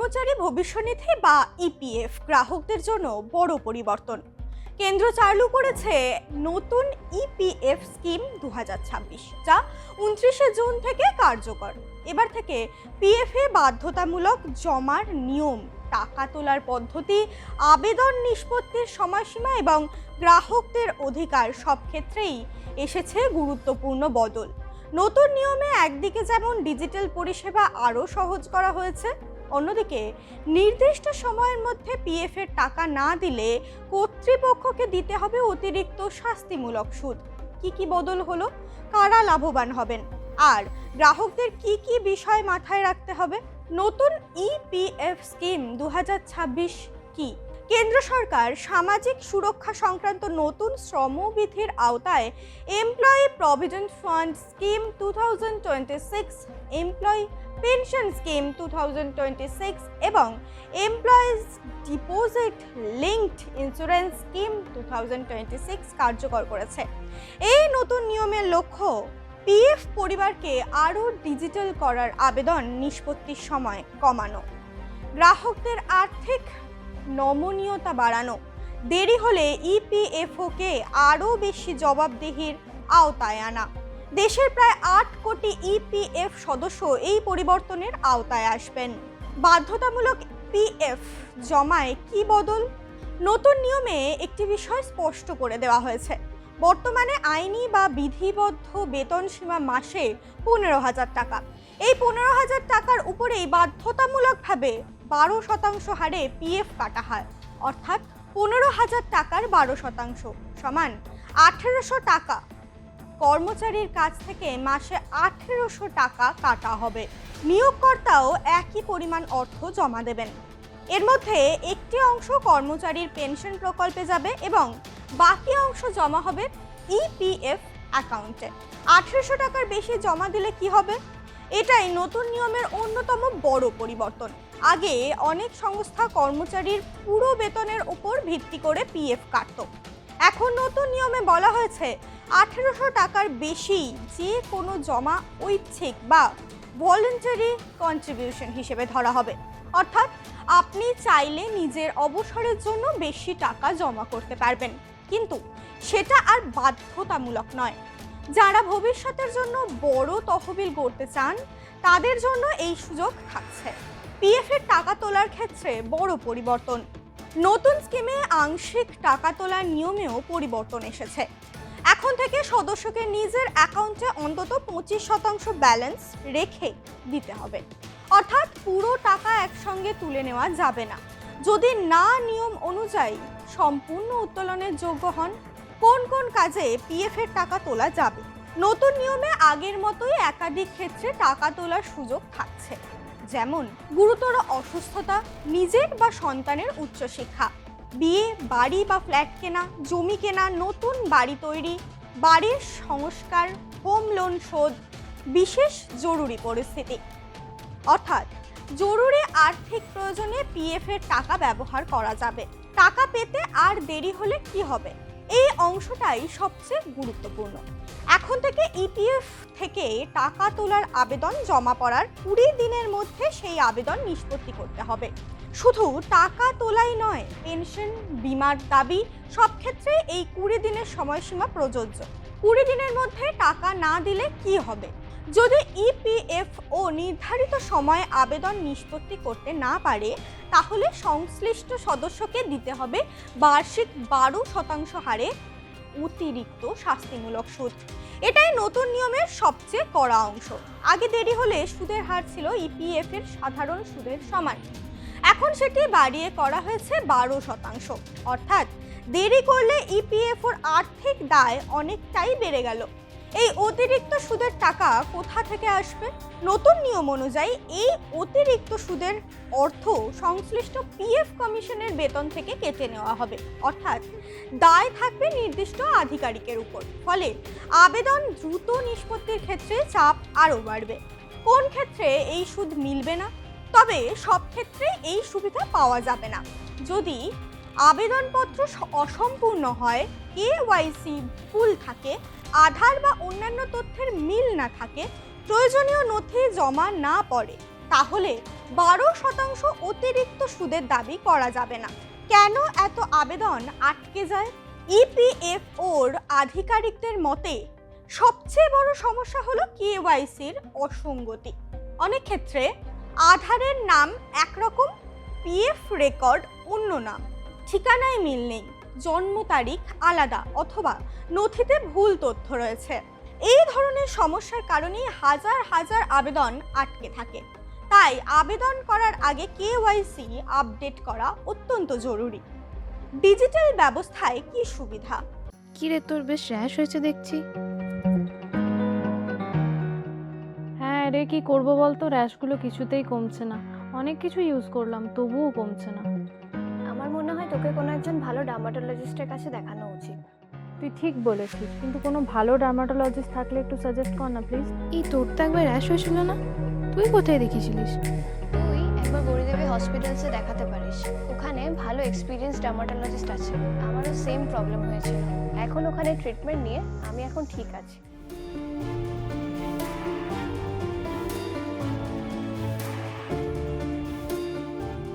কর্মচারী ভবিষ্যনিধি বা ইপিএফ গ্রাহকদের জন্য বড় পরিবর্তন। কেন্দ্র চালু করেছে নতুন ইপিএফ স্কিম 2026, যা 29শে জুন থেকে কার্যকর। এবার থেকে পিএফে বাধ্যতামূলক জমার নিয়ম, টাকা তোলার পদ্ধতি, আবেদন নিষ্পত্তির সময়সীমা এবং গ্রাহকদের অধিকার সব ক্ষেত্রেই এসেছে গুরুত্বপূর্ণ বদল। নতুন নিয়মে একদিকে যেমন ডিজিটাল পরিষেবা আরও সহজ করা হয়েছে, অন্যদিকে নির্দিষ্ট সময়ের মধ্যে পিএফ এর টাকা না দিলে কর্তৃপক্ষকে দিতে হবে অতিরিক্ত শাস্তিমূলক সুদ। কি বদল হলো, কারা লাভবান হবেন, আর গ্রাহকদের কি বিষয় মাথায় রাখতে হবে? নতুন ইপিএফ স্কিম 2026 কি? কেন্দ্র সরকার সামাজিক সুরক্ষা সংক্রান্ত নতুন শ্রমবিধির আওতায় employee provident fund scheme 2026, employee pension scheme 2026 এবং employees deposit linked insurance scheme 2026 কার্যকর করেছে। এই নতুন নিয়মের লক্ষ্য পিএফ পরিবারকে আরও ডিজিটাল করার, আবেদন নিষ্পত্তির সময় কমানো, গ্রাহকদের আর্থিক নমনীয়তা বাড়ানো, দেরি হলে ইপিএফওকে আরও বেশি জবাবদিহির আওতায় আনা। দেশের প্রায় 8 কোটি ইপিএফ সদস্য এই পরিবর্তনের আওতায় আসবেন। বাধ্যতামূলক পিএফ জমায় কি বদল? নতুন নিয়মে একটি বিষয় স্পষ্ট করে দেওয়া হয়েছে। বর্তমানে আইনি বা বিধিবদ্ধ বেতন সীমা মাসে 15,000 টাকা। এই 15,000 টাকার উপরেই বাধ্যতামূলকভাবে 12% হারে পিএফ কাটা হয়, অর্থাৎ 15,000 টাকার 12% সমান 1,800 টাকা। কর্মচারীর কাছ থেকে মাসে 1,800 টাকা কাটা হবে। নিয়োগকর্তাও একই পরিমাণ অর্থ জমা দেবেন। এর মধ্যে একটি অংশ কর্মচারীর পেনশন প্রকল্পে যাবে এবং বাকি অংশ জমা হবে ইপিএফ অ্যাকাউন্টে। 1,800 টাকার বেশি জমা দিলে কি হবে? এটাই নতুন নিয়মের অন্যতম বড় পরিবর্তন। আগে অনেক সংস্থা কর্মচারীর পুরো বেতনের উপর ভিত্তি করে পিএফ কাটত। এখন নতুন নিয়মে বলা হয়েছে 1,800 টাকার বেশি যে কোনো জমা ঐচ্ছিক বা ভলান্টারি কন্ট্রিবিউশন হিসেবে ধরা হবে। অর্থাৎ আপনি চাইলে নিজের অবসরের জন্য বেশি টাকা জমা করতে পারবেন, কিন্তু সেটা আর বাধ্যতামূলক নয়। যারা ভবিষ্যতের জন্য বড় তহবিল গড়তে চান, তাদের জন্য এই সুযোগ থাকছে। পিএফ এর টাকা তোলার ক্ষেত্রে বড় পরিবর্তন। নতুন স্কিমে আংশিক টাকা তোলার নিয়মেও পরিবর্তন এসেছে। এখন থেকে সদস্যকে নিজের অ্যাকাউন্টে অন্তত 25% ব্যালেন্স রেখে দিতে হবে, অর্থাৎ পুরো টাকা একসঙ্গে তুলে নেওয়া যাবে না যদি না নিয়ম অনুযায়ী সম্পূর্ণ উত্তোলনের যোগ্য হন। কোন কাজে পিএফ এর টাকা তোলা যাবে? নতুন নিয়মে আগের মতোই একাধিক ক্ষেত্রে টাকা তোলার সুযোগ থাকছে, যেমন গুরুতর অসুস্থতা, নিজের বা সন্তানের উচ্চশিক্ষা, বিয়ে, বাড়ি বা ফ্ল্যাট কেনা, জমি কেনা, নতুন বাড়ি তৈরি, বাড়ির সংস্কার, হোম লোন শোধ, বিশেষ জরুরি পরিস্থিতি। অর্থাৎ জরুরি আর্থিক প্রয়োজনে পিএফ এর টাকা ব্যবহার করা যাবে। টাকা পেতে আর দেরি হলে কি হবে? এই অংশটাই সবচেয়ে গুরুত্বপূর্ণ। এখন থেকে ইপিএফ থেকে টাকা তোলার আবেদন জমা পড়ার 20 দিনের মধ্যে সেই আবেদন নিষ্পত্তি করতে হবে। শুধু টাকা তোলাই নয়, পেনশন, বীমার দাবি সব ক্ষেত্রে এই 20 দিনের সময়সীমা প্রযোজ্য। 20 দিনের মধ্যে টাকা না দিলে কি হবে? যদি ইপিএফও নির্ধারিত সময়ে আবেদন নিষ্পত্তি করতে না পারে, তাহলে সংশ্লিষ্ট সদস্যকে দিতে হবে বার্ষিক 12% হারে অতিরিক্ত শাস্তিমূলক সুদ। এটাই নতুন নিয়মের সবচেয়ে কড়া অংশ। আগে দেরি হলে সুদের হার ছিল ইপিএফ এর সাধারণ সুদের সমান। এখন সেটি বাড়িয়ে করা হয়েছে 12%, অর্থাৎ দেরি করলে ইপিএফওর আর্থিক দায় অনেকটাই বেড়ে গেল। এই অতিরিক্ত সুদের টাকা কোথা থেকে আসবে? নতুন নিয়ম অনুযায়ী এই অতিরিক্ত সুদের অর্থ সংশ্লিষ্ট পিএফ কমিশনের বেতন থেকে কেটে নেওয়া হবে, অর্থাৎ দায় থাকবে নির্দিষ্ট আধিকারিকের উপর। ফলে আবেদন দ্রুত নিষ্পত্তির ক্ষেত্রে চাপ আরও বাড়বে। কোন ক্ষেত্রে এই সুদ মিলবে না? তবে সব ক্ষেত্রে এই সুবিধা পাওয়া যাবে না। যদি আবেদনপত্র অসম্পূর্ণ হয়, কেওয়াইসি ভুল থাকে, আধার বা অন্যান্য তথ্যের মিল না থাকে, প্রয়োজনীয় নথি জমা না পড়ে তাহলে 12% অতিরিক্ত সুদের দাবি করা যাবে না। কেন এত আবেদন আটকে যায়? ইপিএফওর আধিকারিকদের মতে সবচেয়ে বড় সমস্যা হলো কেওয়াইসির অসঙ্গতি। অনেক ক্ষেত্রে আধারের নাম একরকম, পিএফ রেকর্ড অন্য নাম, ঠিকানায় মিল নেই, জন্ম তারিখ আলাদা অথবা নথিতে ভুল তথ্য রয়েছে। এই ধরনের সমস্যার কারণেই হাজার হাজার আবেদন আটকে থাকে। তাই আবেদন করার আগে কেওয়াইসি আপডেট করা অত্যন্ত জরুরি। ডিজিটাল ব্যবস্থায় কি সুবিধা? কি রে, তোর বেশ র্যাশ হয়েছে দেখছি। হ্যাঁ রে, কি করবো বলতো, র্যাশগুলো কিছুতেই কমছে না। অনেক কিছু ইউজ করলাম তবুও কমছে না। আমার মনে হয় তোকে কোনো একজন ভালো ডার্মাটোলজিস্টের কাছে দেখানো উচিত। তুই ঠিক বলেছিস, কিন্তু কোনো ভালো ডার্মাটোলজিস্ট থাকলে একটু সাজেস্ট কর না প্লিজ। এই তোর তো একবার র্যাশ হয়েছিল না? তুই কোথায় দেখিয়েছিলিস? তুই একবার গৌরীদেবী হসপিটালসে দেখাতে পারিস, ওখানে ভালো এক্সপিরিয়েন্স ডার্মাটোলজিস্ট আছে। আমারও সেম প্রবলেম হয়েছিল, এখন ওখানে ট্রিটমেন্ট নিয়ে আমি এখন ঠিক আছি।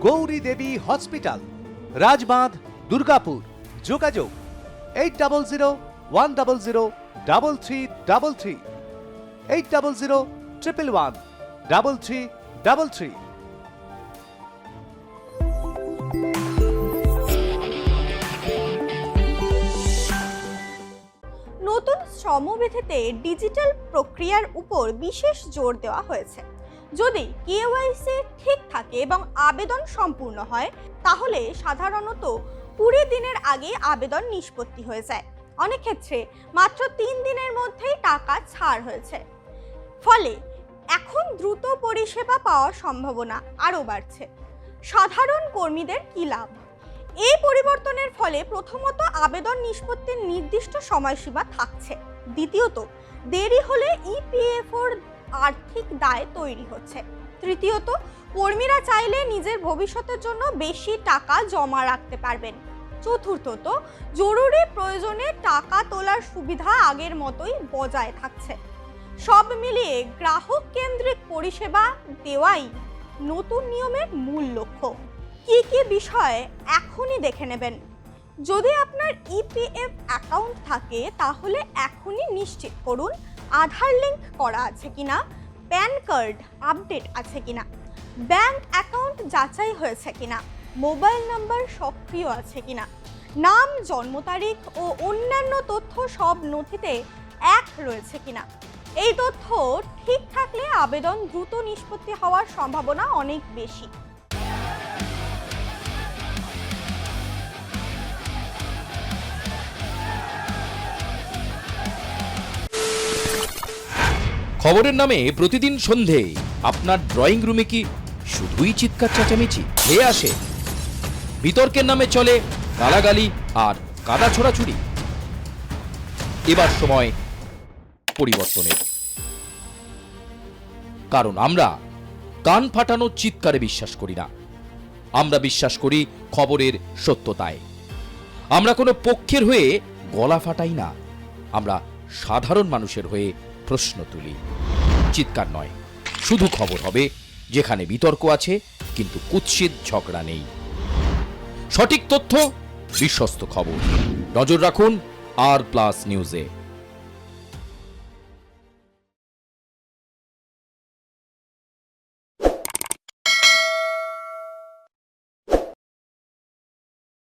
গৌরী দেবী হসপিটাল, রাজবাঁধ, দুর্গাপুর। যোগাযোগ 8001003333, 8001113333। নতুন শ্রমবিধিতে ডিজিটাল প্রক্রিয়ার উপর বিশেষ জোর দেওয়া হয়েছে। যদি কেওয়াইসি ঠিক থাকে এবং আবেদন সম্পূর্ণ হয়, তাহলে সাধারণত 20 দিনের আগে আবেদন নিষ্পত্তি হয়ে যায়। অনেক ক্ষেত্রে মাত্র 3 দিনের মধ্যেই টাকা ছাড় হয়েছে। ফলে এখন দ্রুত পরিষেবা পাওয়ার সম্ভাবনা আরও বাড়ছে। সাধারণ কর্মীদের কি লাভ? এই পরিবর্তনের ফলে প্রথমত আবেদন নিষ্পত্তির নির্দিষ্ট সময়সীমা থাকছে। দ্বিতীয়ত, দেরি হলে ইপিএফওর আর্থিক দায় তৈরি হচ্ছে। তৃতীয়ত, কর্মীরা চাইলে নিজের ভবিষ্যতের জন্য বেশি টাকা জমা রাখতে পারবেন। চতুর্থত, জরুরি প্রয়োজনে টাকা তোলার সুবিধা আগের মতোই বজায় থাকছে। সব মিলিয়ে গ্রাহক কেন্দ্রিক পরিষেবা দেওয়াই নতুন নিয়মের মূল লক্ষ্য। কি কি বিষয় এখনই দেখে নেবেন? যদি আপনার ইপিএফ অ্যাকাউন্ট থাকে তাহলে এখনই নিশ্চিত করুন আধার লিঙ্ক করা আছে কিনা, প্যান কার্ড আপডেট আছে কিনা, ব্যাংক অ্যাকাউন্ট যাচাই হয়েছে কিনা, মোবাইল নাম্বার সক্রিয় আছে কিনা, নাম, জন্ম তারিখ ও অন্যান্য তথ্য সব নথিতে এক রয়েছে কিনা। এই তথ্য ঠিক থাকলে আবেদন দ্রুত নিষ্পত্তি হওয়ার সম্ভাবনা অনেক বেশি। খবরের নামে প্রতিদিন সন্ধে আপনার ড্রয়িং রুমে কি শুধুই চিৎকার চেঁচামেচি হয়ে আসে? বিতর্কের নামে চলে গালাগালি আর কাদা ছোড়াছুড়ি। এবার সময় পরিবর্তনের, কারণ আমরা কান ফাটানো চিৎকারে বিশ্বাস করি না। আমরা বিশ্বাস করি খবরের সত্যতায়। আমরা কোনো পক্ষের হয়ে গলা ফাটাই না, আমরা সাধারণ মানুষের হয়ে প্রশ্ন তুলি। চিৎকার নয়, শুধু খবর হবে যেখানে বিতর্ক আছে কিন্তু কুৎসিত ঝগড়া নেই। সঠিক তথ্য, বিশ্বস্ত খবর। নজর রাখুন আর প্লাস নিউজে।